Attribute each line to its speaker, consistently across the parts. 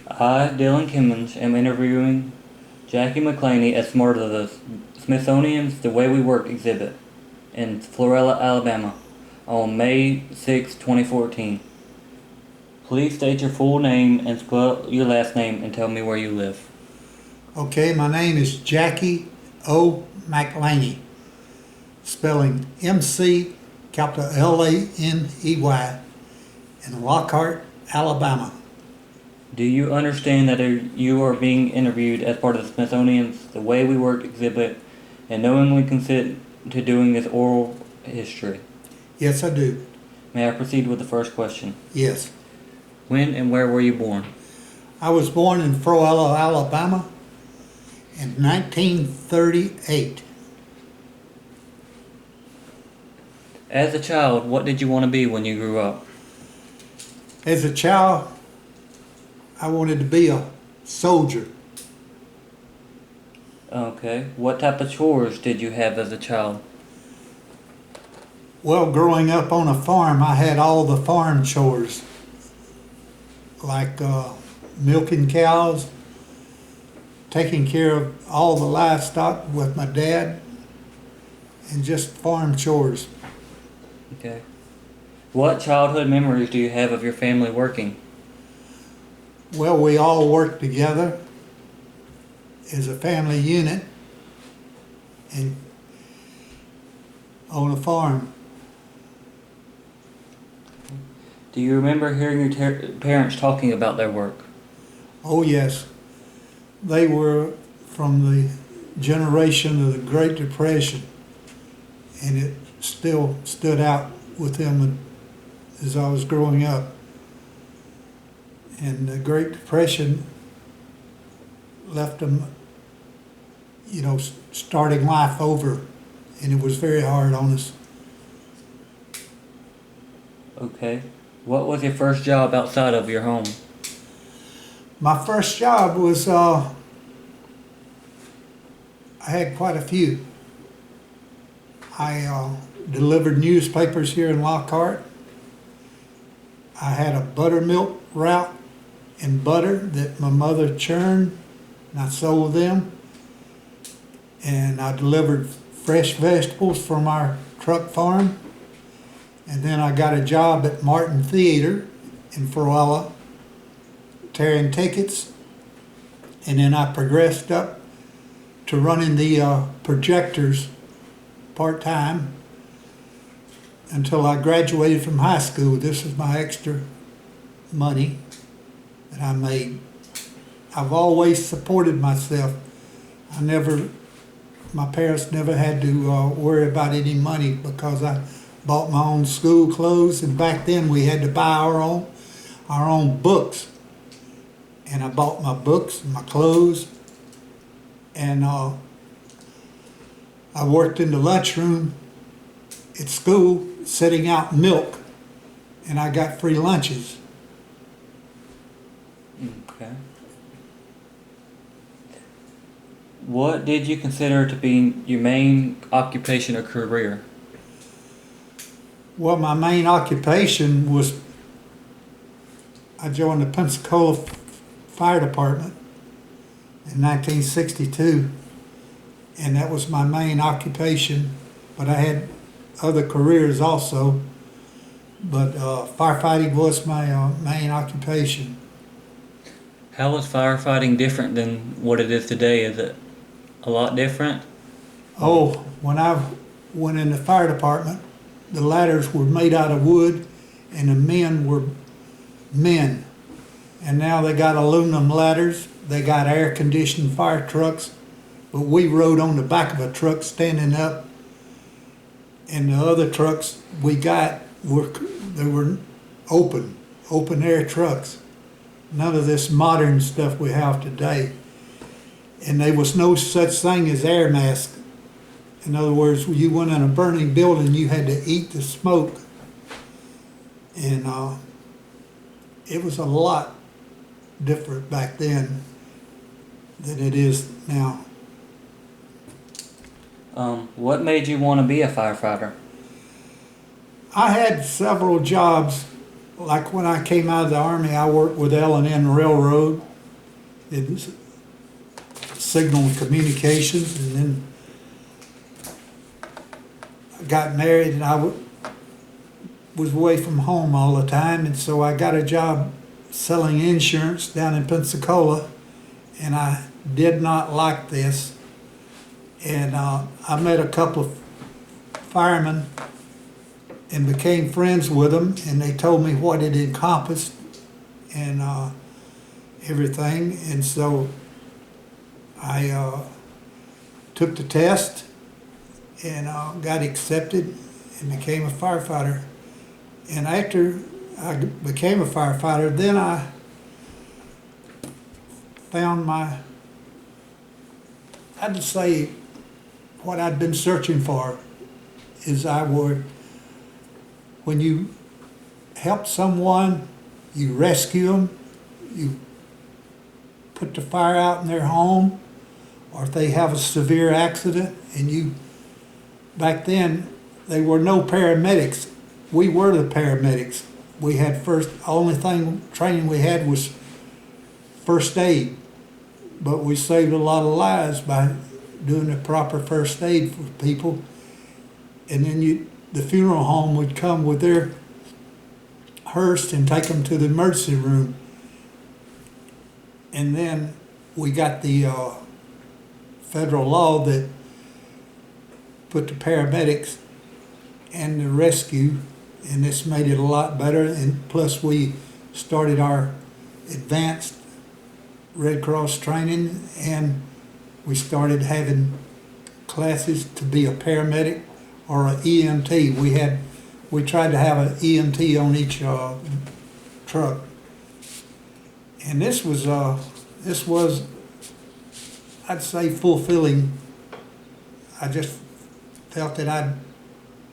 Speaker 1: I, Dylan Kimmons, am interviewing Jackie McLaney as part of the Smithsonian's The Way We Work exhibit in Florala, Alabama on May 6, 2014. Please state your full name and spell your last name and tell me where you live.
Speaker 2: Okay, my name is Jackie O. McLaney, spelling MC capital Laney in Lockhart, Alabama.
Speaker 1: Do you understand that you are being interviewed as part of the Smithsonian's The Way We Work exhibit and knowingly consent to doing this oral history?
Speaker 2: Yes, I do.
Speaker 1: May I proceed with the first question?
Speaker 2: Yes.
Speaker 1: When and where were you born?
Speaker 2: I was born in Florala, Alabama in 1938.
Speaker 1: As a child, what did you want to be when you grew up?
Speaker 2: As a child, I wanted to be a soldier.
Speaker 1: Okay. What type of chores did you have as a child?
Speaker 2: Well, growing up on a farm, I had all the farm chores, like milking cows, taking care of all the livestock with my dad, and just farm chores.
Speaker 1: Okay. What childhood memories do you have of your family working?
Speaker 2: Well, we all worked together as a family unit and on a farm.
Speaker 1: Do you remember hearing your parents talking about their work?
Speaker 2: Oh yes, they were from the generation of the Great Depression, and it still stood out with them as I was growing up. And the Great Depression left them, starting life over, and it was very hard on us.
Speaker 1: Okay. What was your first job outside of your home?
Speaker 2: My first job was, I had quite a few. I delivered newspapers here in Lockhart. I had a buttermilk route and butter that my mother churned, and I sold them. And I delivered fresh vegetables from our truck farm. And then I got a job at Martin Theater in Florala, tearing tickets. And then I progressed up to running the projectors part-time until I graduated from high school. This was my extra money that I made. I've always supported myself. My parents never had to worry about any money because I bought my own school clothes, and back then we had to buy our own books. And I bought my books and my clothes, and I worked in the lunchroom at school setting out milk, and I got free lunches.
Speaker 1: Okay. What did you consider to be your main occupation or career?
Speaker 2: Well, my main occupation was I joined the Pensacola Fire Department in 1962, and that was my main occupation, but I had other careers also, but firefighting was my main occupation.
Speaker 1: How was firefighting different than what it is today? Is it a lot different?
Speaker 2: Oh, when I went in the fire department, the ladders were made out of wood, and the men were men. And now they got aluminum ladders, they got air-conditioned fire trucks, but we rode on the back of a truck standing up, and the other trucks we got were open air trucks. None of this modern stuff we have today. And there was no such thing as air mask. In other words, when you went in a burning building, you had to eat the smoke. And it was a lot different back then than it is now.
Speaker 1: What made you want to be a firefighter?
Speaker 2: I had several jobs like when I came out of the Army, I worked with L&N Railroad in signal and communications, and then I got married, and was away from home all the time, and so I got a job selling insurance down in Pensacola, and I did not like this. And I met a couple of firemen and became friends with them, and they told me what it encompassed and everything. And so I took the test and got accepted and became a firefighter. And after I became a firefighter, then I found I'd say what I'd been searching for is when you help someone, you rescue them, you put the fire out in their home, or if they have a severe accident, and back then, there were no paramedics. We were the paramedics. We had only training we had was first aid, but we saved a lot of lives by doing the proper first aid for people. And then the funeral home would come with their hearse and take them to the emergency room. And then we got the federal law that put the paramedics and the rescue, and this made it a lot better. And plus we started our advanced Red Cross training, and we started having classes to be a paramedic or an EMT. We tried to have an EMT on each truck. And this was I'd say fulfilling. I just felt that I'd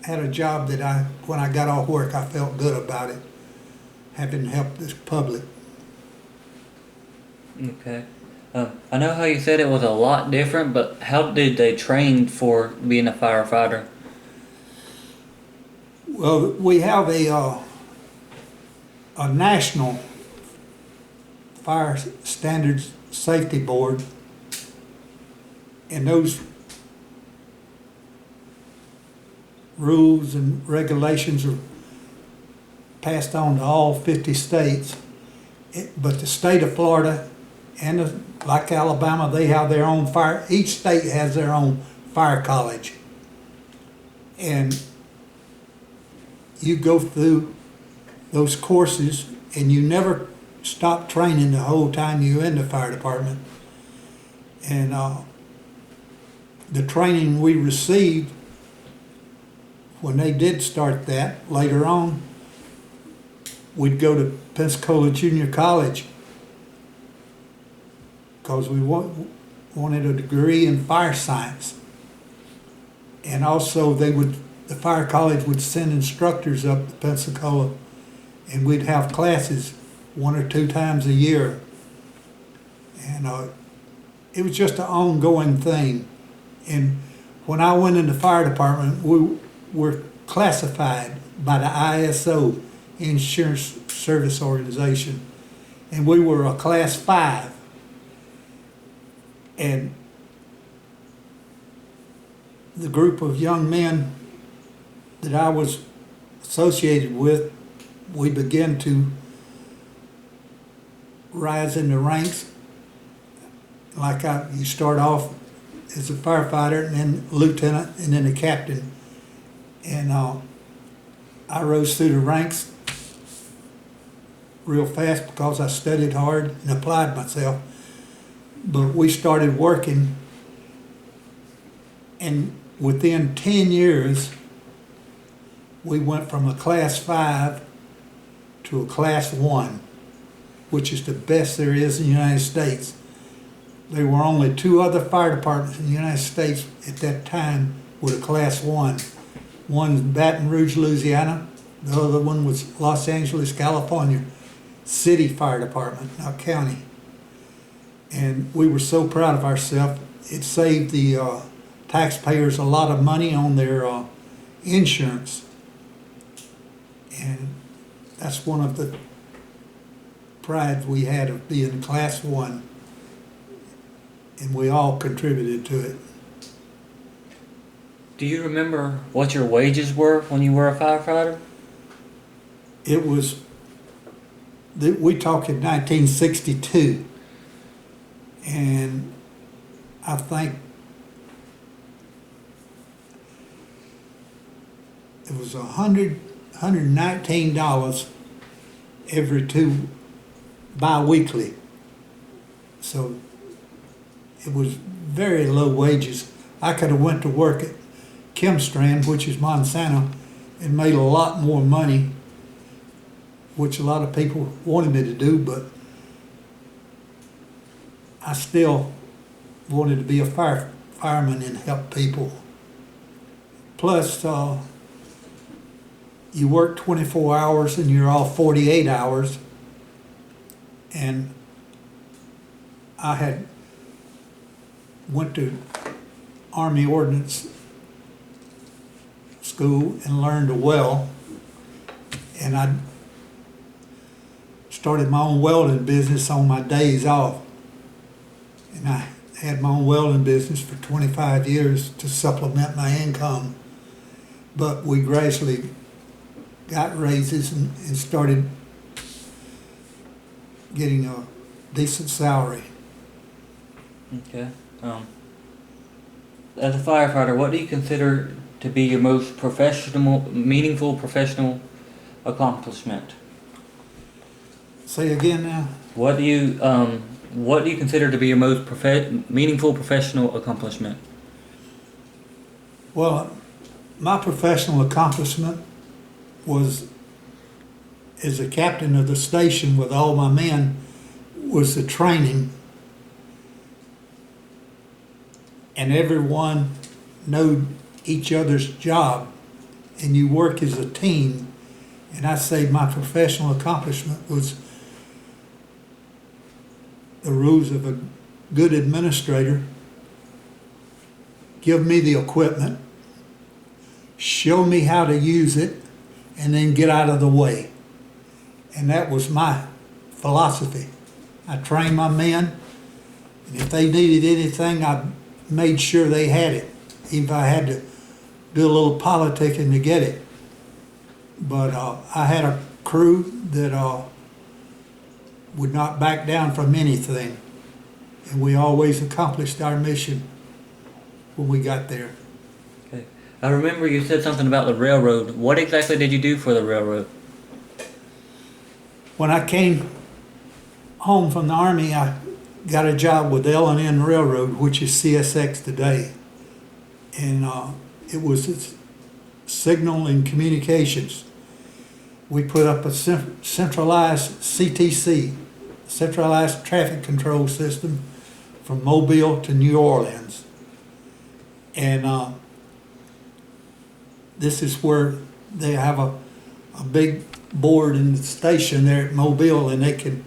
Speaker 2: had a job that when I got off work, I felt good about it, having helped this public.
Speaker 1: Okay. I know how you said it was a lot different, but how did they train for being a firefighter?
Speaker 2: Well, we have a national fire standards safety board, and those rules and regulations are passed on to all 50 states. But the state of Florida and like Alabama, they have their own fire. Each state has their own fire college. And you go through those courses and you never stop training the whole time you're in the fire department. And the training we received when they did start that later on, we'd go to Pensacola Junior College because we wanted a degree in fire science. And also the fire college would send instructors up to Pensacola, and we'd have classes 1 or 2 times a year. And it was just an ongoing thing. And when I went in the fire department, we were classified by the ISO, Insurance Service Organization, and we were a class 5. And the group of young men that I was associated with, we began to rise in the ranks. Like you start off as a firefighter, and then lieutenant, and then a captain. And I rose through the ranks real fast because I studied hard and applied myself. But we started working, and within 10 years, we went from a class 5 to a class 1, which is the best there is in the United States. There were only 2 other fire departments in the United States at that time with a class 1. One was Baton Rouge, Louisiana. The other one was Los Angeles, California. City fire department, not county. And we were so proud of ourselves. It saved the taxpayers a lot of money on their insurance. And that's one of the prides we had of being class one, and we all contributed to it.
Speaker 1: Do you remember what your wages were when you were a firefighter?
Speaker 2: It was, we talk in 1962, and I think it was $119 every two bi-weekly. So it was very low wages. I could have went to work at Kimmons, which is Monsanto, and made a lot more money, which a lot of people wanted me to do, but I still wanted to be a fireman and help people. Plus, you work 24 hours and you're off 48 hours. And I had went to Army Ordnance School and learned well. And I started my own welding business on my days off. And I had my own welding business for 25 years to supplement my income. But we gradually got raises and started getting a decent salary.
Speaker 1: Okay. As a firefighter, what do you consider to be your most meaningful professional accomplishment?
Speaker 2: Say again now?
Speaker 1: What do you consider to be your most meaningful professional accomplishment?
Speaker 2: Well, my professional accomplishment was, as a captain of the station with all my men, was the training. And everyone knowed each other's job, and you work as a team. And I say my professional accomplishment was the rules of a good administrator. Give me the equipment, show me how to use it, and then get out of the way. And that was my philosophy. I trained my men, and if they needed anything, I made sure they had it, even if I had to do a little politicking to get it. But I had a crew that would not back down from anything, and we always accomplished our mission when we got there.
Speaker 1: Okay. I remember you said something about the railroad. What exactly did you do for the railroad?
Speaker 2: When I came home from the Army, I got a job with L&N Railroad, which is CSX today. And it was signal and communications. We put up a centralized CTC, centralized traffic control system, from Mobile to New Orleans. And this is where they have a big board in the station there at Mobile, and they can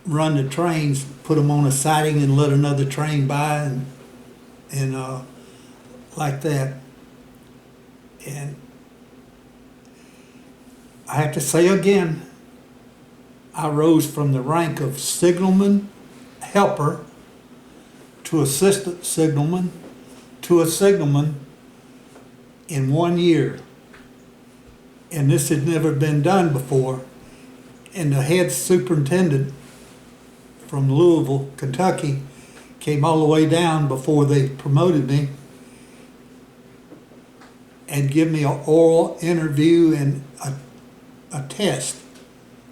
Speaker 2: run the trains, put them on a siding and let another train by, and like that. And I have to say again, I rose from the rank of signalman, helper, to assistant signalman, to a signalman in 1 year. And this had never been done before. And the head superintendent from Louisville, Kentucky, came all the way down before they promoted me and give me an oral interview and a test,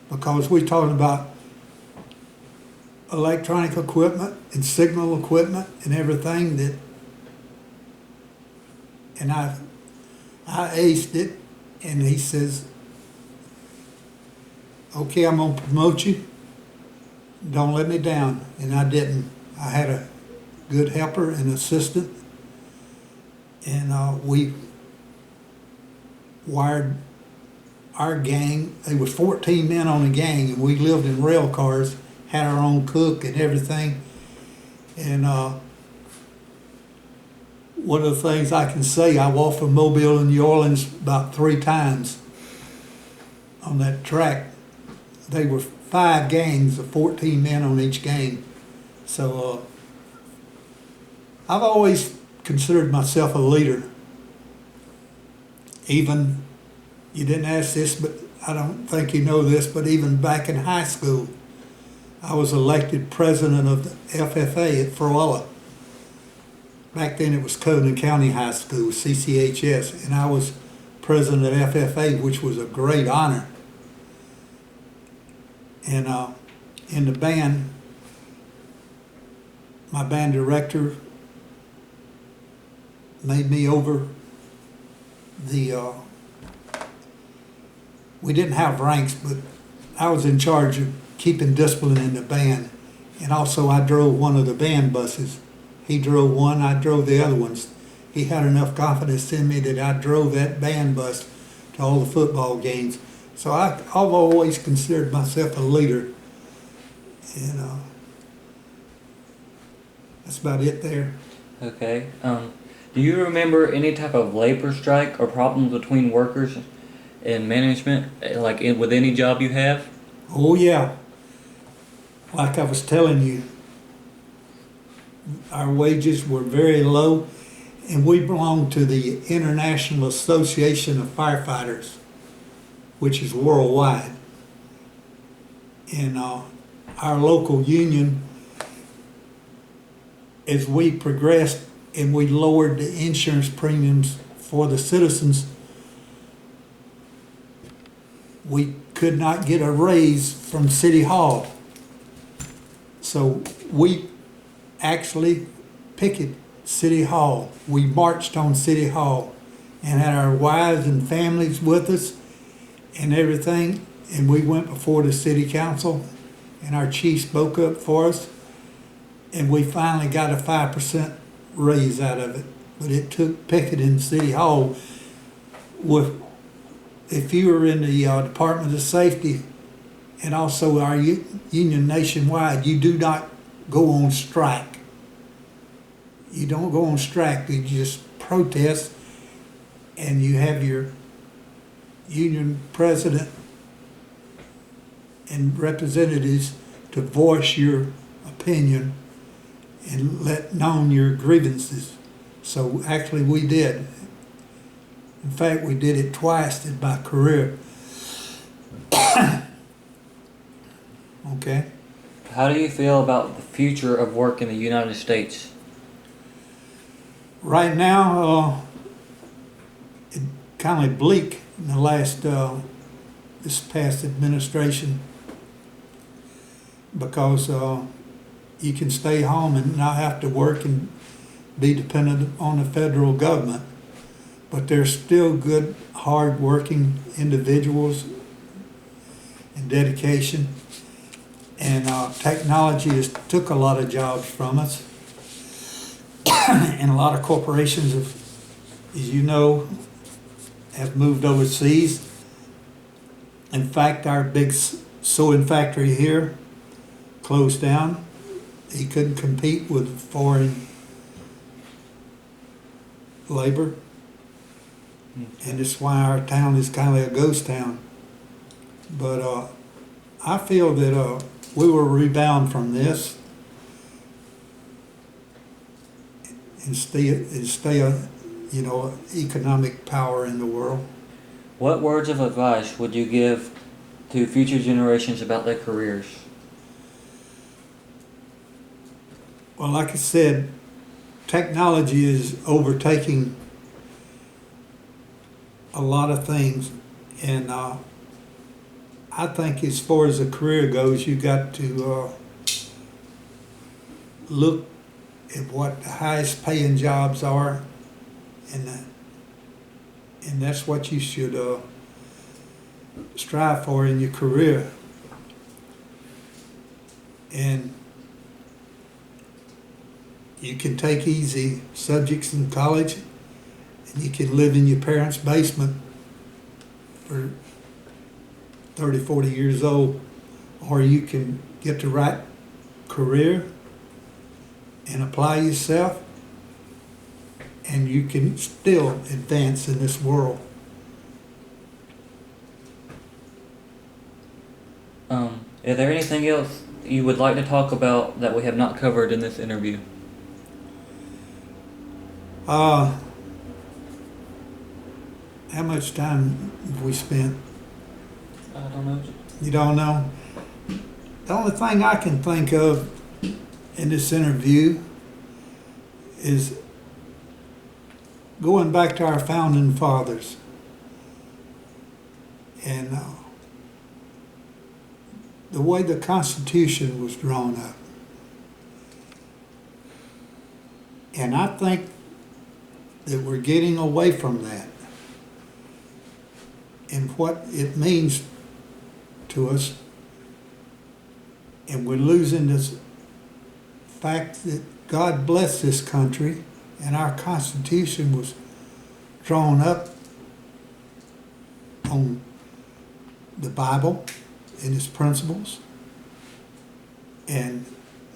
Speaker 2: because we're talking about electronic equipment and signal equipment and everything that, and I aced it, and he says, okay, I'm gonna promote you, don't let me down. And I didn't. I had a good helper and assistant, and we wired our gang. There was 14 men on the gang, and we lived in rail cars, had our own cook and everything. And one of the things I can say, I walked from Mobile to New Orleans about 3 times. on that track. They were 5 gangs of 14 men on each gang. So I've always considered myself a leader. Even, you didn't ask this, but I don't think you know this, but even back in high school, I was elected president of the FFA at Florala. Back then it was Coden County High School, CCHS, and I was president of FFA, which was a great honor. And in the band, my band director made me over the, we didn't have ranks, but I was in charge of keeping discipline in the band. And also I drove one of the band buses. He drove one, I drove the other ones. He had enough confidence in me that I drove that band bus to all the football games. So I've always considered myself a leader. And that's about it there.
Speaker 1: Okay. Do you remember any type of labor strike or problems between workers and management, like with any job you have?
Speaker 2: Oh yeah. Like I was telling you, our wages were very low, and we belong to the International Association of Firefighters, which is worldwide. And our local union, as we progressed and we lowered the insurance premiums for the citizens, we could not get a raise from City Hall. So we actually picketed City Hall. We marched on City Hall and had our wives and families with us and everything. And we went before the city council, and our chief spoke up for us. And we finally got a 5% raise out of it. But it took picketing City Hall. If you were in the Department of Safety and also our union nationwide, you do not go on strike. You don't go on strike, you just protest, and you have your union president and representatives to voice your opinion and let known your grievances. So actually we did. In fact, we did it twice in my career. Okay.
Speaker 1: How do you feel about the future of work in the United States?
Speaker 2: Right now, it's kind of bleak in the last, this past administration, because you can stay home and not have to work and be dependent on the federal government. But there's still good, hard-working individuals and dedication. And technology has took a lot of jobs from us. And a lot of corporations, as you know, have moved overseas. In fact, our big sewing factory here closed down. He couldn't compete with foreign labor. And that's why our town is kind of a ghost town. But I feel that we will rebound from this and stay a, economic power in the world.
Speaker 1: What words of advice would you give to future generations about their careers?
Speaker 2: Well, like I said, technology is overtaking a lot of things, and I think as far as a career goes, you got to look at what the highest paying jobs are, and that's what you should strive for in your career. And you can take easy subjects in college, and you can live in your parents' basement for 30, 40 years old, or you can get the right career and apply yourself, and you can still advance in this world.
Speaker 1: Is there anything else you would like to talk about that we have not covered in this interview?
Speaker 2: How much time have we spent?
Speaker 1: I don't know.
Speaker 2: You don't know? The only thing I can think of in this interview is going back to our founding fathers and the way the Constitution was drawn up. And I think that we're getting away from that and what it means to us, and we're losing this fact that God blessed this country and our Constitution was drawn up on the Bible and its principles, and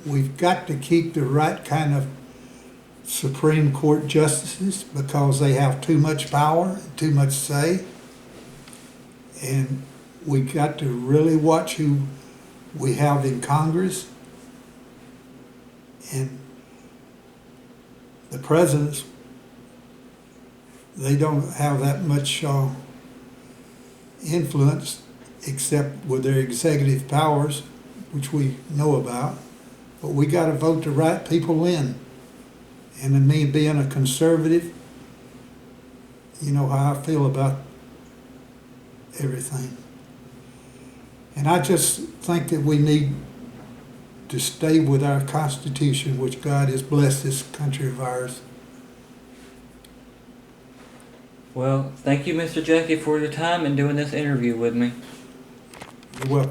Speaker 2: we've got to keep the right kind of Supreme Court justices because they have too much power, too much say, and we got to really watch who we have in Congress. And the presidents, they don't have that much influence except with their executive powers, which we know about. But we got to vote the right people in. And me being a conservative, you know how I feel about everything. And I just think that we need to stay with our Constitution, which God has blessed this country of ours.
Speaker 1: Well, thank you, Mr. Jackie, for your time and doing this interview with me.
Speaker 2: You're welcome.